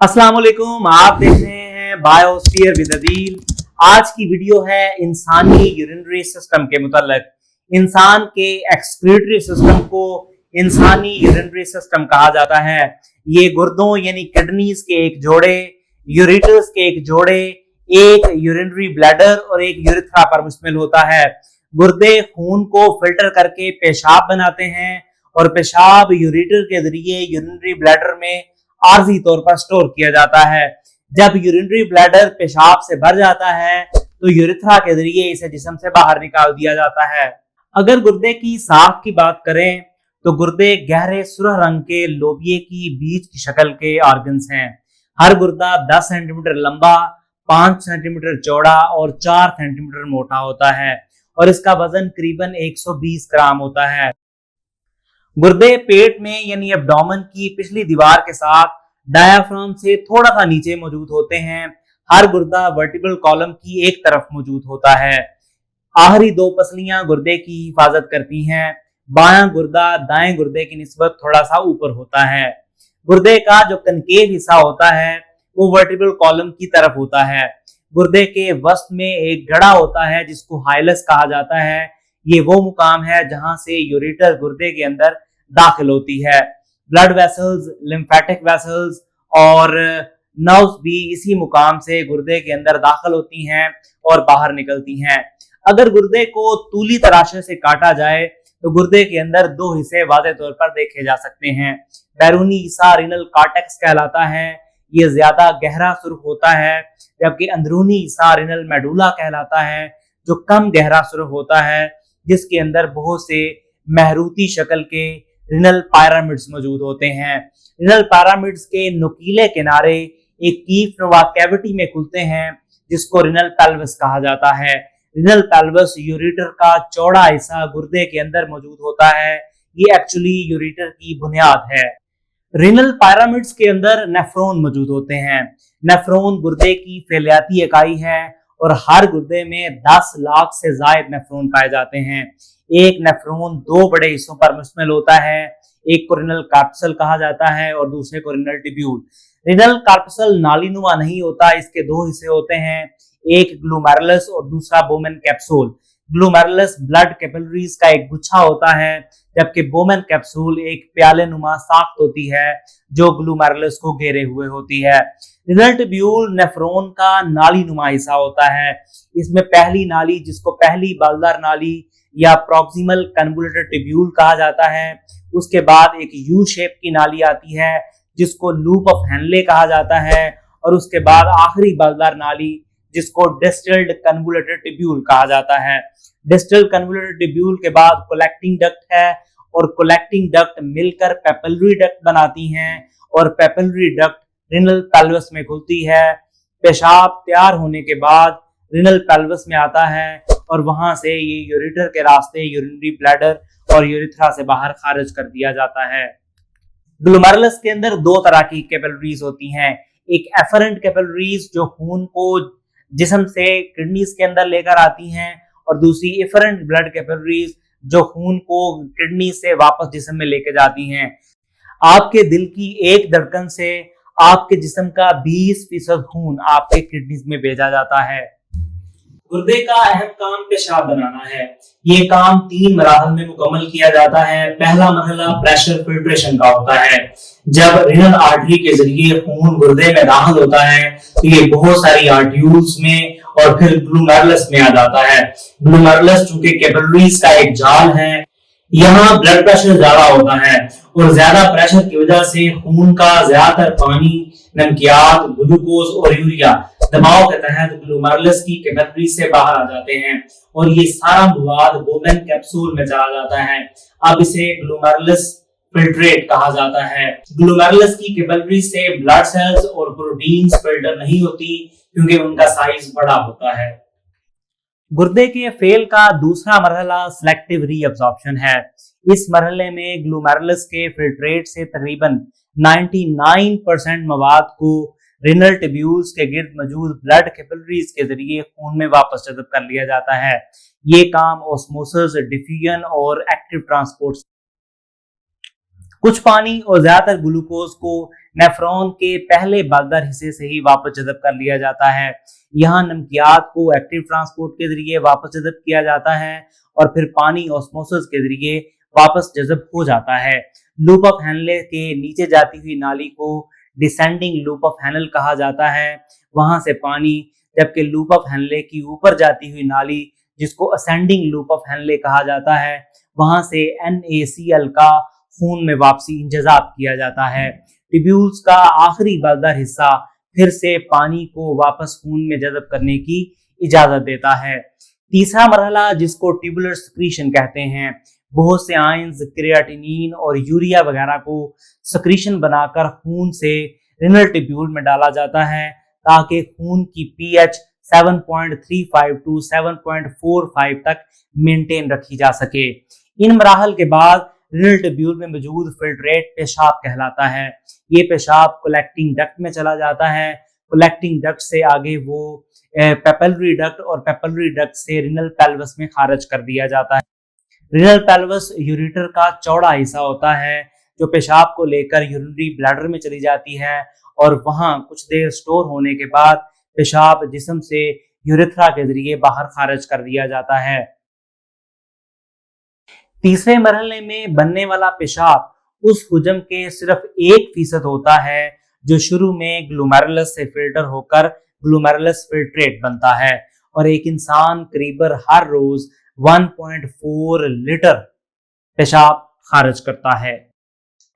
अस्सलाम वालेकुम, आप देख रहे हैं बायोस्फीयर विद अदील। आज की वीडियो है इंसानी यूरिनरी सिस्टम के मुताल्लिक। इंसान के एक्सक्रीटरी सिस्टम को इंसानी यूरिनरी सिस्टम कहा जाता है। ये गुर्दों यानी किडनीज के एक जोड़े, यूरेटर्स के एक जोड़े, एक यूरिनरी ब्लैडर और एक यूरिथ्रा पर मुश्तमिल होता है। गुर्दे खून को फिल्टर करके पेशाब बनाते हैं और पेशाब यूरेटर के जरिए यूरिनरी ब्लैडर में आर्जी तौर पर स्टोर किया जाता है। जब यूरिनरी ब्लैडर पेशाब से भर जाता है तो यूरिथ्रा के जरिए इसे जिस्म से बाहर निकाल दिया जाता है। अगर गुर्दे की साख की बात करें तो गुर्दे गहरे सुरह रंग के लोबिये की बीज की शक्ल के ऑर्गन्स हैं। हर गुर्दा 10 सेंटीमीटर लंबा, 5 सेंटीमीटर चौड़ा और 4 सेंटीमीटर मोटा होता है और इसका वजन करीबन 120 ग्राम होता है। गुर्दे पेट में यानी एब्डोमेन की पिछली दीवार के साथ डायाफ्राम से थोड़ा सा नीचे मौजूद होते हैं। हर गुर्दा वर्टिब्रल कॉलम की एक तरफ मौजूद होता है। आखिरी दो पसलियां गुर्दे की हिफाजत करती हैं। बायां गुर्दा दाएं गुर्दे की निस्बत थोड़ा सा ऊपर होता है। गुर्दे का जो कनकेव हिस्सा होता है वो वर्टिब्रल कॉलम की तरफ होता है। गुर्दे के वस्त में एक गड़ा होता है जिसको हाइलस कहा जाता है। ये वो मुकाम है जहां से यूरेटर गुर्दे के अंदर दाखिल होती है। ब्लड वेसल्स, लिम्फेटिक वेसल्स और नर्व्स भी इसी मुकाम से गुर्दे के अंदर दाखिल होती हैं और बाहर निकलती हैं। अगर गुर्दे को तूली तराशे से काटा जाए तो गुर्दे के अंदर दो हिस्से वाज़ेह तौर पर देखे जा सकते हैं। बैरूनी हिस्सा रिनल कॉर्टेक्स कहलाता है, ये ज्यादा गहरा सुर्ख होता है, जबकि अंदरूनी हिस्सा रिनल मेडुला कहलाता है जो कम गहरा सुर्ख होता है, जिसके अंदर बहुत से महरूती शक्ल के रिनल पिरामिड्स मौजूद होते हैं। रिनल पिरामिड्स के नुकीले किनारे एक कीफनुमा कैविटी में खुलते हैं जिसको रिनल पेल्विस कहा जाता है। रिनल पेल्विस यूरेटर का चौड़ा हिस्सा गुर्दे के अंदर मौजूद होता है। ये एक्चुअली यूरेटर की बुनियाद है। रिनल पिरामिड्स के अंदर नेफ्रॉन मौजूद होते हैं। नेफ्रॉन गुर्दे की फैलियाती इकाई है और हर गुर्दे में 10 लाख से ज्यादा नेफ्रॉन पाए जाते हैं। एक नेफ्रॉन दो बड़े हिस्सों पर मुश्तमिल होता है। एक को रिनल कार्पसल कहा जाता है और दूसरे को रिनल ट्यूब्यूल। रिनल कार्पसल नालीनुमा नहीं होता, इसके दो हिस्से होते हैं, एक ग्लोमेरुलस और दूसरा Bowman capsule. Glomerulus blood capillaries का एक गुच्छा होता है, जबकि बोमेन कैप्सूल एक प्याले नुमा साख्त होती है जो ग्लोमेरुलस को घेरे हुए होती है। रिनल ट्यूब्यूल नेफ्रॉन का नाली नुमा हिस्सा होता है। इसमें पहली नाली, जिसको पहली बालदार नाली या प्रॉक्सिमल कन्वोल्यूटेड ट्यूब्यूल कहा जाता है, उसके बाद एक यू शेप की नाली आती है जिसको लूप ऑफ हेनले कहा जाता है और उसके बाद आखिरी बालदार नाली जिसको डिस्टल्ड कन्वोल्यूटेड ट्यूब्यूल कहा जाता है। डिस्टल कन्वोल्यूटेड ट्यूब्यूल के बाद कलेक्टिंग डक्ट है और कलेक्टिंग डक्ट मिलकर पेपिलरी डक्ट बनाती हैं और पेपिलरी डक्ट रिनल पेल्विस में खुलती है। पेशाब तैयार होने के बाद रिनल पेल्विस में आता है और वहां से ये यूरेटर के रास्ते यूरिनरी ब्लैडर और यूरिथ्रा से बाहर खारिज कर दिया जाता है। ग्लोमेरुलस के अंदर दो तरह की कैपिलरीज होती हैं। एक एफरेंट कैपिलरीज जो खून को जिस्म से किडनीज के अंदर लेकर आती हैं और दूसरी एफरेंट ब्लड कैपिलरीज जो खून को किडनी से वापस जिस्म में लेके जाती हैं। आपके दिल की एक धड़कन से आपके जिस्म का 20% खून आपके किडनीज में भेजा जाता है। गुर्दे का अहम काम पेशाब बनाना है। ये काम 3 मराहल में मुकम्मल किया जाता है। पहला मरहला प्रेशर फिल्ट्रेशन का होता है। जब रिनल आर्टरी के जरिए खून गुर्दे में दाखिल होता है तो ये बहुत सारी आर्ट्यूल्स में और फिर ग्लोमेरुलस में आ जाता है। ग्लोमेरुलस चूंकि कैपिलरीज का एक जाल है, यहाँ ब्लड प्रेशर ज्यादा होता है और ज्यादा प्रेशर की वजह से खून का ज्यादातर पानी, नमकियात, ग्लूकोज और यूरिया दबाव के तहत ग्लोमेरुलस की कैपिलरी से बाहर आ जाते हैं और ये सारा मवाद बोमेन कैप्सूल में चला जाता है। अब इसे ग्लोमेरुलस फिल्ट्रेट कहा जाता है। ग्लोमेरुलस की कैपिलरी से ब्लड सेल्स और प्रोटीन्स फिल्टर नहीं होती क्योंकि उनका साइज बड़ा होता है। गुर्दे के फेल का दूसरा मरहला सिलेक्टिव रीअब्जॉर्प्शन है। इस मरहले में ग्लोमेरुलस के फिल्ट्रेट से तकरीबन 99% मवाद को रिनल ट्यूब्यूल्स के गिर्द मौजूद ब्लड कैपिलरीज के जरिए खून में वापस जज़ब कर लिया जाता है। ये काम ऑस्मोसिस, डिफ्यूजन और एक्टिव ट्रांसपोर्ट कुछ पानी और ज्यादातर ग्लूकोज को नेफ्रॉन के पहले बलदार हिस्से से ही वापस जज़ब कर लिया जाता है। यहाँ नमकियात को एक्टिव ट्रांसपोर्ट के जरिए वापस जज़ब किया जाता है और फिर पानी ऑस्मोसिस के जरिए वापस जज़ब हो जाता है। लूप ऑफ हैनले के नीचे जाती हुई नाली को डिसेंडिंग लूप ऑफ हैनल कहा जाता है, वहां से पानी, जबकि लूप ऑफ हैनले की ऊपर जाती हुई नाली जिसको असेंडिंग लूप ऑफ हैनले कहा जाता है, वहां से NaCl का खून में वापसी इंतजाम किया जाता है। ट्यूब्यूल्स का आखिरी बलदार हिस्सा फिर से पानी को वापस खून में जज़ब करने की इजाजत देता है। तीसरा मरहला, जिसको ट्यूबुलर सिक्रीशन कहते हैं, बहुत से आयंस, क्रिएटिनिन और यूरिया वगैरह को सिक्रीशन बनाकर खून से रिनल ट्यूब्यूल में डाला जाता है ताकि खून की पीएच 7.35 टू 7.45 तक मेंटेन रखी जा सके। इन मराहल के बाद रिनल ट्यूब्यूल में मौजूद फिल्ट्रेट पेशाब कहलाता है। ये पेशाब कलेक्टिंग डक्ट में चला जाता है। कलेक्टिंग डक्ट से आगे वो पेपिलरी डक्ट और पेपिलरी डक्ट से रिनल पेल्वस में खारिज कर दिया जाता है। रिनल पेल्वस यूरेटर का चौड़ा हिस्सा होता है जो पेशाब को लेकर यूरिनरी ब्लैडर में चली जाती है और वहां कुछ देर स्टोर होने के बाद पेशाब जिस्म से यूरेथ्रा के जरिए बाहर खारिज कर दिया जाता है। तीसरे मरहले में बनने वाला पेशाब उस हुजम के सिर्फ 1% होता है जो शुरू में ग्लोमेरुलस से फिल्टर होकर ग्लोमेरुलस फिल्ट्रेट बनता है और एक इंसान करीबन हर रोज 1.4 लीटर पेशाब खारिज करता है।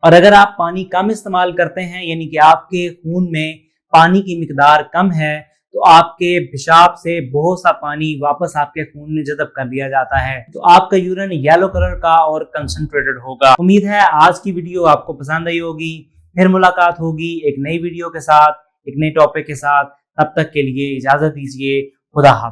और अगर आप पानी कम इस्तेमाल करते हैं, यानी कि आपके खून में पानी की मिकदार कम है, तो आपके पेशाब से बहुत सा पानी वापस आपके खून में जज़ब कर लिया जाता है, तो आपका यूरिन येलो कलर का और कंसंट्रेटेड होगा। उम्मीद है आज की वीडियो आपको पसंद आई होगी। फिर मुलाकात होगी एक नई वीडियो के साथ, एक नए टॉपिक के साथ। तब तक के लिए इजाजत दीजिए। खुदा हाफ़िज़।